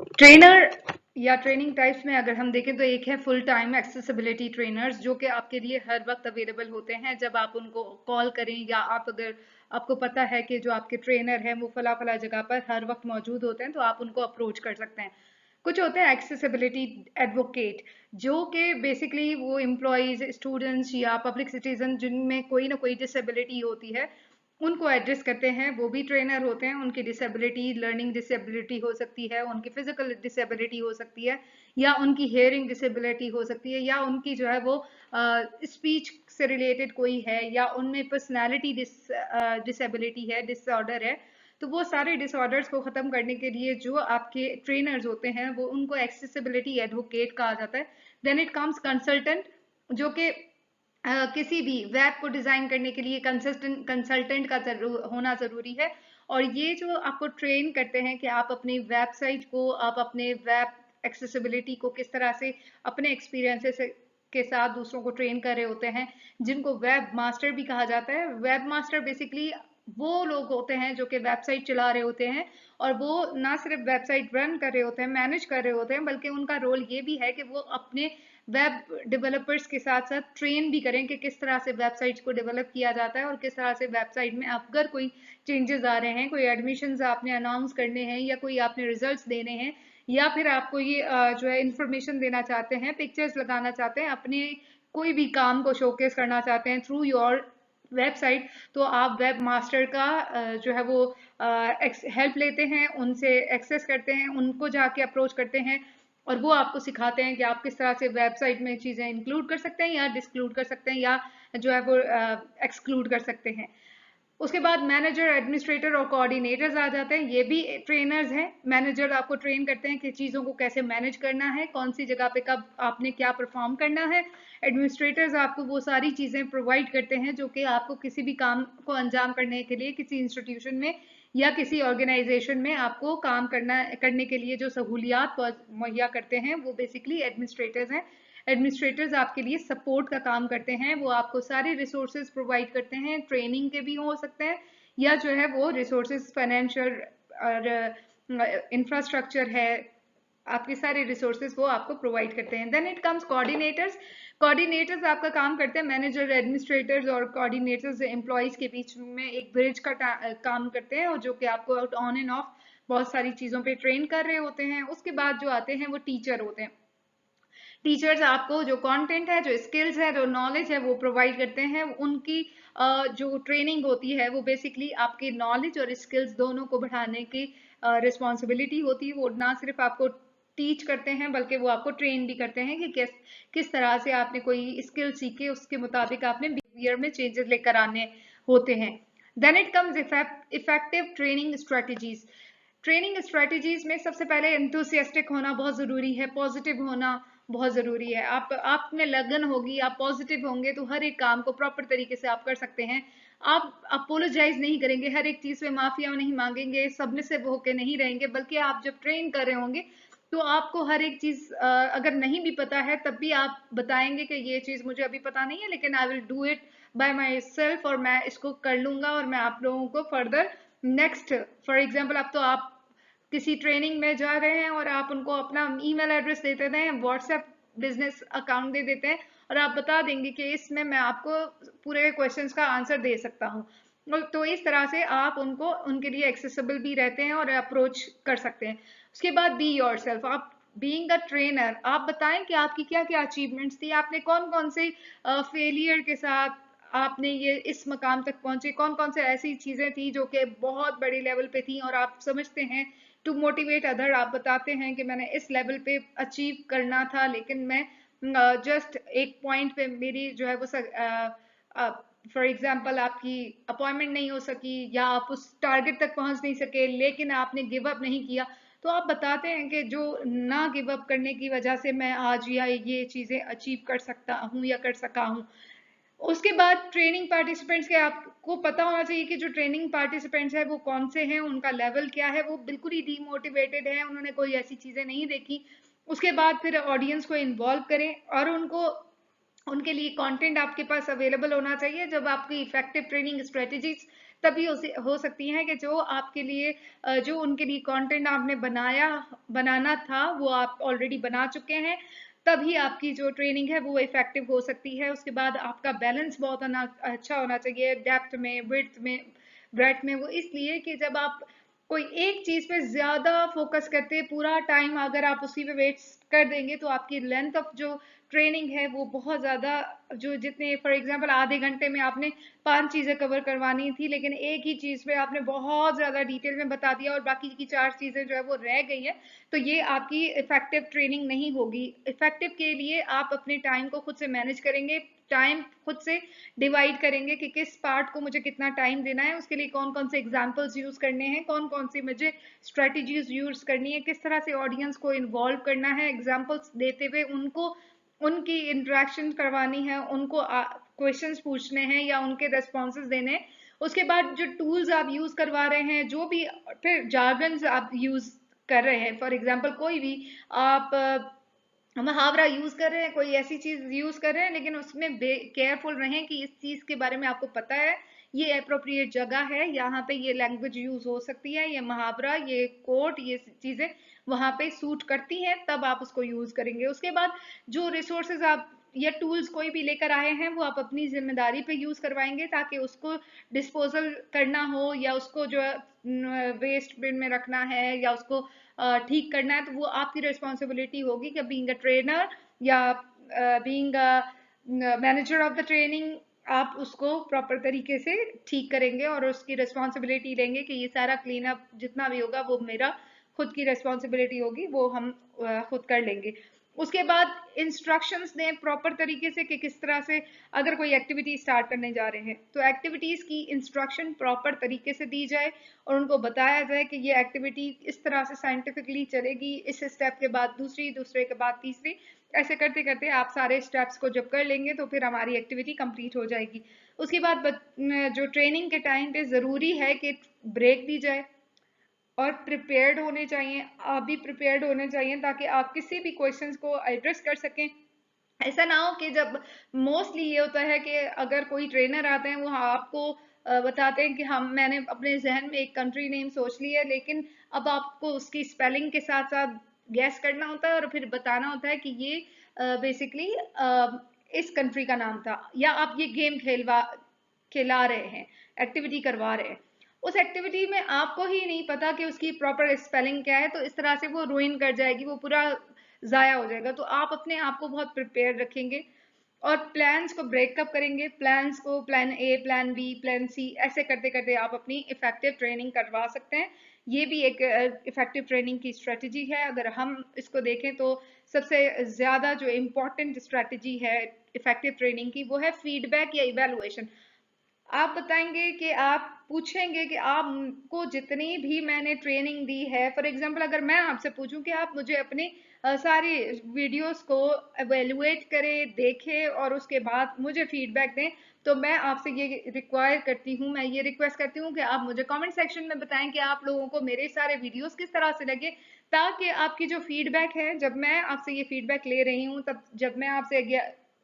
Trainer या training types में अगर हम देखें तो एक है फुल टाइम एक्सेसिबिलिटी ट्रेनर्स, जो कि आपके लिए हर वक्त अवेलेबल होते हैं। जब आप उनको कॉल करें या आप अगर आपको पता है कि जो आपके ट्रेनर हैं वो फला फला जगह पर हर वक्त मौजूद होते हैं, तो आप उनको अप्रोच कर सकते हैं। कुछ होते हैं एक्सेसिबिलिटी एडवोकेट, जो कि बेसिकली वो एम्प्लॉयज, स्टूडेंट्स या पब्लिक सिटीजन जिनमें कोई ना कोई डिसेबिलिटी होती है, उनको एड्रेस करते हैं। वो भी ट्रेनर होते हैं। उनकी डिसेबिलिटी लर्निंग डिसेबिलिटी हो सकती है, उनकी फिजिकल डिसेबिलिटी हो सकती है, या उनकी हेयरिंग डिसेबिलिटी हो सकती है, या उनकी जो है वो स्पीच से रिलेटेड कोई है, या उनमें पर्सनैलिटी डिसेबिलिटी है, डिसऑर्डर है। तो वो सारे डिसऑर्डर्स को ख़त्म करने के लिए जो आपके ट्रेनर्स होते हैं वो उनको एक्सेसिबिलिटी एडवोकेट कहा जाता है। देन इट कम्स कंसल्टेंट, जो कि किसी भी वेब को डिजाइन करने के लिए कंसल्टेंट का होना जरूरी है। और ये जो आपको ट्रेन करते हैं कि आप अपनी वेबसाइट को, आप अपने वेब एक्सेसिबिलिटी को किस तरह से अपने एक्सपीरियंसेस के साथ दूसरों को ट्रेन कर रहे होते हैं, जिनको वेब मास्टर भी कहा जाता है। वेब मास्टर बेसिकली वो लोग होते हैं जो कि वेबसाइट चला रहे होते हैं, और वो ना सिर्फ वेबसाइट रन कर रहे होते हैं, मैनेज कर रहे होते हैं, बल्कि उनका रोल ये भी है कि वो अपने वेब डेवलपर्स के साथ साथ ट्रेन भी करें कि किस तरह से वेबसाइट्स को डेवलप किया जाता है, और किस तरह से वेबसाइट में अगर कोई चेंजेस आ रहे हैं, कोई एडमिशन्स आपने अनाउंस करने हैं, या कोई आपने रिजल्ट्स देने हैं, या फिर आपको ये जो है इंफॉर्मेशन देना चाहते हैं, पिक्चर्स लगाना चाहते हैं, अपने कोई भी काम को शोकेस करना चाहते हैं थ्रू योर वेबसाइट, तो आप वेब मास्टर का जो है वो हेल्प लेते हैं, उनसे एक्सेस करते हैं, उनको जाके अप्रोच करते हैं, और वो आपको सिखाते हैं कि आप किस तरह से वेबसाइट में चीजें इंक्लूड कर सकते हैं या डिसक्लूड कर सकते हैं, या जो है वो एक्सक्लूड कर सकते हैं। उसके बाद मैनेजर, एडमिनिस्ट्रेटर और कोऑर्डिनेटर्स आ जाते हैं। ये भी ट्रेनर्स हैं। मैनेजर आपको ट्रेन करते हैं कि चीज़ों को कैसे मैनेज करना है, कौन सी जगह पे कब आपने क्या परफॉर्म करना है। एडमिनिस्ट्रेटर्स आपको वो सारी चीज़ें प्रोवाइड करते हैं जो कि आपको किसी भी काम को अंजाम करने के लिए किसी इंस्टीट्यूशन में या किसी ऑर्गेनाइजेशन में आपको काम करने के लिए जो सहूलियात मुहैया करते हैं, वो बेसिकली एडमिनिस्ट्रेटर्स हैं। एडमिनिस्ट्रेटर्स आपके लिए सपोर्ट का काम करते हैं। वो आपको सारे रिसोर्सेज प्रोवाइड करते हैं, ट्रेनिंग के भी हो सकते हैं, या जो है वो रिसोर्सेज फाइनेंशियल और इंफ्रास्ट्रक्चर है, आपके सारे रिसोर्सेज वो आपको प्रोवाइड करते हैं। Then it comes coordinators. Coordinators आपका काम करते हैं, मैनेजर, एडमिनिस्ट्रेटर्स और कोऑर्डिनेटर्स एम्प्लॉयज के बीच में एक ब्रिज का काम करते हैं, और जो कि आपको ऑन एंड ऑफ बहुत सारी चीज़ों पे ट्रेन कर रहे होते हैं। उसके बाद जो आते हैं वो टीचर होते हैं। टीचर्स आपको जो कंटेंट है, जो स्किल्स है, जो नॉलेज है वो प्रोवाइड करते हैं। उनकी जो ट्रेनिंग होती है वो बेसिकली आपके नॉलेज और स्किल्स दोनों को बढ़ाने की रिस्पॉन्सिबिलिटी होती है। वो ना सिर्फ आपको टीच करते हैं बल्कि वो आपको ट्रेन भी करते हैं कि किस किस तरह से आपने कोई स्किल सीखे, उसके मुताबिक आपने बिहेवियर में चेंजेस लेकर आने होते हैं। Then it comes effective training strategies. Training strategies में सबसे पहले एंथुसियास्टिक होना बहुत जरूरी है, पॉजिटिव होना बहुत जरूरी है। आप में लगन होगी, आप पॉजिटिव होंगे, तो हर एक काम को प्रॉपर तरीके से आप कर सकते हैं। आप अपोलोजाइज नहीं करेंगे, हर एक चीज में माफिया नहीं मांगेंगे, सबमिसिव होके नहीं रहेंगे, बल्कि आप जब ट्रेन कर रहे होंगे तो आपको हर एक चीज अगर नहीं भी पता है तब भी आप बताएंगे कि ये चीज मुझे अभी पता नहीं है, लेकिन I will do it by my self, और मैं इसको कर लूंगा, और मैं आप लोगों को फर्दर नेक्स्ट, फॉर एग्जाम्पल अब तो आप किसी ट्रेनिंग में जा रहे हैं और आप उनको अपना ईमेल एड्रेस दे देते हैं, व्हाट्सएप बिजनेस अकाउंट दे देते हैं, और आप बता देंगे कि इसमें मैं आपको पूरे क्वेश्चंस का आंसर दे सकता हूँ। तो इस तरह से आप उनको उनके लिए एक्सेसिबल भी रहते हैं और अप्रोच कर सकते हैं। उसके बाद बी योर सेल्फ। आप बीइंग अ ट्रेनर, आप बताएं कि आपकी क्या क्या अचीवमेंट्स थी, आपने कौन कौन से फेलियर के साथ आपने ये इस मकाम तक पहुंचे, कौन कौन से ऐसी चीजें थी जो कि बहुत बड़े लेवल पे थी और आप समझते हैं टू मोटिवेट अदर। आप बताते हैं कि मैंने इस लेवल पे अचीव करना था, लेकिन मैं जस्ट एक पॉइंट पे मेरी जो है वो फॉर एग्जाम्पल आपकी अपॉइंटमेंट नहीं हो सकी, या आप उस टारगेट तक पहुंच नहीं सके, लेकिन आपने गिव अप नहीं किया। तो आप बताते हैं कि जो ना गिव अप करने की वजह से मैं आज या ये चीजें अचीव कर सकता हूँ या कर सका हूँ। उसके बाद ट्रेनिंग पार्टिसिपेंट्स के आपको पता होना चाहिए कि जो ट्रेनिंग पार्टिसिपेंट्स है वो कौन से हैं, उनका लेवल क्या है, वो बिल्कुल ही डीमोटिवेटेड है, उन्होंने कोई ऐसी चीजें नहीं देखी। उसके बाद फिर ऑडियंस को इन्वॉल्व करें, और उनको उनके लिए कंटेंट आपके पास अवेलेबल होना चाहिए। जब आपकी इफेक्टिव ट्रेनिंग स्ट्रेटजीज तभी हो सकती हैं कि जो आपके लिए जो उनके लिए कंटेंट आपने बनाना था वो आप ऑलरेडी बना चुके हैं, तभी आपकी जो ट्रेनिंग है वो इफेक्टिव हो सकती है। उसके बाद आपका बैलेंस बहुत अच्छा होना चाहिए, डेप्थ में, विड्थ में, ब्रेथ में। वो इसलिए कि जब आप कोई एक चीज पे ज्यादा फोकस करते हैं पूरा टाइम, अगर आप उसी पे वेस्ट कर देंगे तो आपकी लेंथ ऑफ जो ट्रेनिंग है वो बहुत ज्यादा, जो जितने फॉर एग्जांपल आधे घंटे में आपने 5 चीजें कवर करवानी थी, लेकिन एक ही चीज पे आपने बहुत ज्यादा डिटेल में बता दिया और बाकी की 4 चीजें जो है वो रह गई है, तो ये आपकी इफेक्टिव ट्रेनिंग नहीं होगी। इफेक्टिव के लिए आप अपने टाइम को खुद से मैनेज करेंगे, टाइम खुद से डिवाइड करेंगे कि किस पार्ट को मुझे कितना टाइम देना है, उसके लिए कौन कौन से एग्जाम्पल्स यूज करने हैं, कौन कौन सी मुझे स्ट्रेटेजीज यूज करनी है, किस तरह से ऑडियंस को इन्वॉल्व करना है एग्जाम्पल्स देते हुए, उनको उनकी इंटरेक्शन करवानी है, उनको क्वेश्चंस पूछने हैं या उनके रेस्पॉन्सेज देने हैं। उसके बाद जो टूल्स आप यूज करवा रहे हैं, जो भी फिर जार्गन्स आप यूज कर रहे हैं, फॉर एग्जाम्पल कोई भी आप मुहावरा यूज कर रहे हैं, कोई ऐसी चीज यूज कर रहे हैं, लेकिन उसमें केयरफुल रहें कि इस चीज के बारे में आपको पता है, ये अप्रोप्रिएट जगह है, यहाँ पे ये लैंग्वेज यूज हो सकती है, ये मुहावरा, ये कोट, ये चीजें वहां पे सूट करती हैं, तब आप उसको यूज करेंगे। उसके बाद जो रिसोर्सेज आप या टूल्स कोई भी लेकर आए हैं वो आप अपनी जिम्मेदारी पे यूज करवाएंगे, ताकि उसको डिस्पोजल करना हो या उसको जो वेस्ट बिन में रखना है या उसको ठीक करना है, तो वो आपकी रिस्पॉन्सिबिलिटी होगी कि बीइंग अ ट्रेनर या being a manager of the training आप उसको प्रॉपर तरीके से ठीक करेंगे और उसकी रिस्पॉन्सिबिलिटी लेंगे कि ये सारा क्लीन अप जितना भी होगा वो मेरा खुद की रिस्पॉन्सिबिलिटी होगी, वो हम खुद कर लेंगे। उसके बाद इंस्ट्रक्शंस दें प्रॉपर तरीके से कि किस तरह से अगर कोई एक्टिविटी स्टार्ट करने जा रहे हैं तो एक्टिविटीज की इंस्ट्रक्शन प्रॉपर तरीके से दी जाए और उनको बताया जाए कि ये एक्टिविटी इस तरह से साइंटिफिकली चलेगी, इस स्टेप के बाद दूसरी, दूसरे के बाद तीसरी, ऐसे करते करते आप सारे स्टेप्स को जब कर लेंगे तो फिर हमारी एक्टिविटी कंप्लीट हो जाएगी। उसके बाद जो ट्रेनिंग के टाइम पे जरूरी है कि ब्रेक दी जाए और प्रिपेयर्ड होने चाहिए, आप भी प्रिपेयर्ड होने चाहिए ताकि आप किसी भी क्वेश्चंस को एड्रेस कर सकें। ऐसा ना हो कि जब मोस्टली ये होता है कि अगर कोई ट्रेनर आते हैं वो आपको बताते हैं कि हम मैंने अपने जहन में एक कंट्री नेम सोच ली है, लेकिन अब आपको उसकी स्पेलिंग के साथ साथ गैस करना होता है और फिर बताना होता है कि ये बेसिकली इस कंट्री का नाम था, या आप ये गेम खिला रहे हैं, एक्टिविटी करवा रहे हैं, उस एक्टिविटी में आपको ही नहीं पता कि उसकी प्रॉपर स्पेलिंग क्या है, तो इस तरह से वो रुइन कर जाएगी, वो पूरा जाया हो जाएगा। तो आप अपने आप को बहुत प्रिपेयर रखेंगे और प्लान्स को ब्रेकअप करेंगे, प्लान्स को plan A, plan B, plan C, ऐसे करते करते आप अपनी इफेक्टिव ट्रेनिंग करवा सकते हैं। ये भी एक इफेक्टिव ट्रेनिंग की स्ट्रेटजी है। अगर हम इसको देखें तो सबसे ज्यादा जो इम्पोर्टेंट स्ट्रेटजी है इफेक्टिव ट्रेनिंग की वो है फीडबैक या इवेलुएशन। आप बताएंगे कि आप पूछेंगे कि आपको जितनी भी मैंने ट्रेनिंग दी है, फॉर एग्जांपल अगर मैं आपसे पूछूं कि आप मुझे अपने सारी वीडियोस को एवेलुएट करें, देखें और उसके बाद मुझे फीडबैक दें, तो मैं आपसे ये रिक्वायर करती हूँ, मैं ये रिक्वेस्ट करती हूँ कि आप मुझे कमेंट सेक्शन में बताएं कि आप लोगों को मेरे सारे वीडियोस किस तरह से लगे, ताकि आपकी जो फीडबैक है, जब मैं आपसे ये फीडबैक ले रही हूँ, तब जब मैं आपसे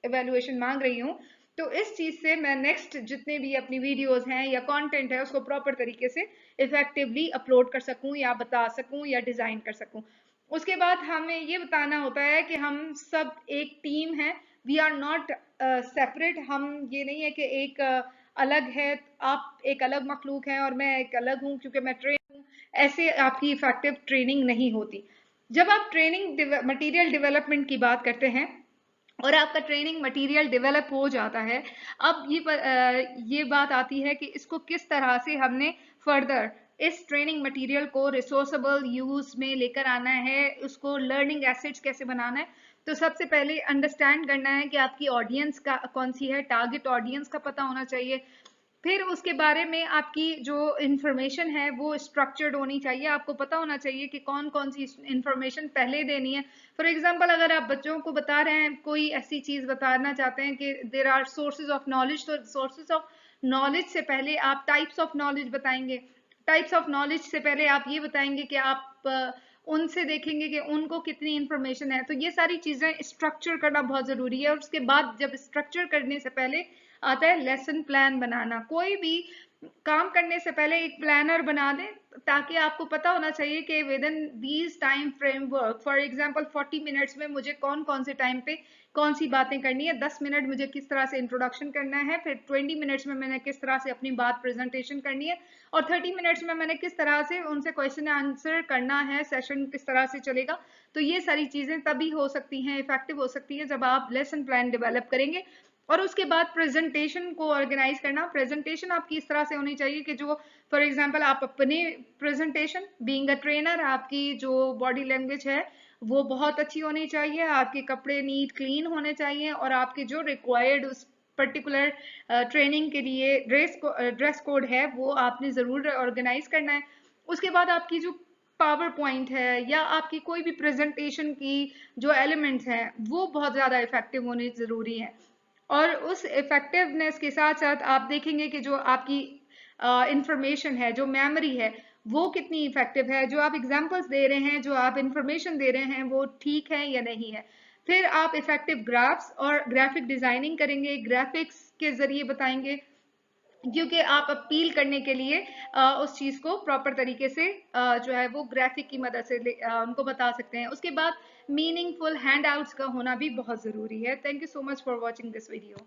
एवेलुएशन मांग रही हूँ, तो इस चीज से मैं नेक्स्ट जितने भी अपनी वीडियोस हैं या कंटेंट है उसको प्रॉपर तरीके से इफेक्टिवली अपलोड कर सकूं या बता सकूं या डिजाइन कर सकूं। उसके बाद हमें ये बताना होता है कि हम सब एक टीम है, वी आर नॉट सेपरेट। हम ये नहीं है कि एक अलग है, आप एक अलग मखलूक है और मैं एक अलग हूँ क्योंकि मैं ट्रेन हूँ, ऐसे आपकी इफेक्टिव ट्रेनिंग नहीं होती। जब आप ट्रेनिंग मटेरियल डेवलपमेंट की बात करते हैं और आपका ट्रेनिंग मटेरियल डेवलप हो जाता है, अब ये बात आती है कि इसको किस तरह से हमने फर्दर इस ट्रेनिंग मटेरियल को रिसोर्सेबल यूज में लेकर आना है, उसको लर्निंग एसेट्स कैसे बनाना है। तो सबसे पहले अंडरस्टैंड करना है कि आपकी ऑडियंस का कौन सी है, टारगेट ऑडियंस का पता होना चाहिए। फिर उसके बारे में आपकी जो इंफॉर्मेशन है वो स्ट्रक्चर्ड होनी चाहिए, आपको पता होना चाहिए कि कौन कौन सी इंफॉर्मेशन पहले देनी है। फॉर एग्जांपल अगर आप बच्चों को बता रहे हैं, कोई ऐसी चीज बताना चाहते हैं कि there are sources of knowledge, तो सोर्सेज ऑफ नॉलेज से पहले आप टाइप्स ऑफ नॉलेज बताएंगे, टाइप्स ऑफ नॉलेज से पहले आप ये बताएंगे कि आप उनसे देखेंगे कि उनको कितनी इंफॉर्मेशन है। तो ये सारी चीजें स्ट्रक्चर करना बहुत जरूरी है। और उसके बाद जब स्ट्रक्चर करने से पहले आता है लेसन प्लान बनाना। कोई भी काम करने से पहले एक प्लानर बना दें, ताकि आपको पता होना चाहिए कि with in these time framework, for example 40 minutes में मुझे कौन कौन से टाइम पे कौन सी बातें करनी है, 10 मिनट मुझे किस तरह से इंट्रोडक्शन करना है, फिर 20 मिनट्स में मैंने किस तरह से अपनी बात प्रेजेंटेशन करनी है, और 30 मिनट्स में मैंने किस तरह से उनसे क्वेश्चन आंसर करना है, सेशन किस तरह से चलेगा। तो ये सारी चीजें तभी हो सकती हैं, इफेक्टिव हो सकती है, जब आप लेसन प्लान डेवलप करेंगे। और उसके बाद प्रेजेंटेशन को ऑर्गेनाइज करना। प्रेजेंटेशन आपकी इस तरह से होनी चाहिए कि जो फॉर एग्जांपल आप अपने प्रेजेंटेशन बीइंग अ ट्रेनर, आपकी जो बॉडी लैंग्वेज है वो बहुत अच्छी होनी चाहिए, आपके कपड़े नीट क्लीन होने चाहिए, और आपके जो रिक्वायर्ड उस पर्टिकुलर ट्रेनिंग के लिए ड्रेस कोड है वो आपने ज़रूर ऑर्गेनाइज करना है। उसके बाद आपकी जो पावर पॉइंट है या आपकी कोई भी प्रेजेंटेशन की जो एलिमेंट्स हैं वो बहुत ज़्यादा इफेक्टिव होने ज़रूरी हैं। और उस इफेक्टिवनेस के साथ साथ आप देखेंगे कि जो आपकी इंफॉर्मेशन है, जो मेमोरी है, वो कितनी इफेक्टिव है, जो आप एग्जांपल्स दे रहे हैं, जो आप इंफॉर्मेशन दे रहे हैं वो ठीक है या नहीं है। फिर आप इफेक्टिव ग्राफ्स और ग्राफिक डिजाइनिंग करेंगे, ग्राफिक्स के जरिए बताएंगे, क्योंकि आप अपील करने के लिए उस चीज को प्रॉपर तरीके से जो है वो ग्राफिक की मदद से उनको बता सकते हैं। उसके बाद मीनिंगफुल हैंड आउट्स का होना भी बहुत जरूरी है। Thank you so much for watching this video.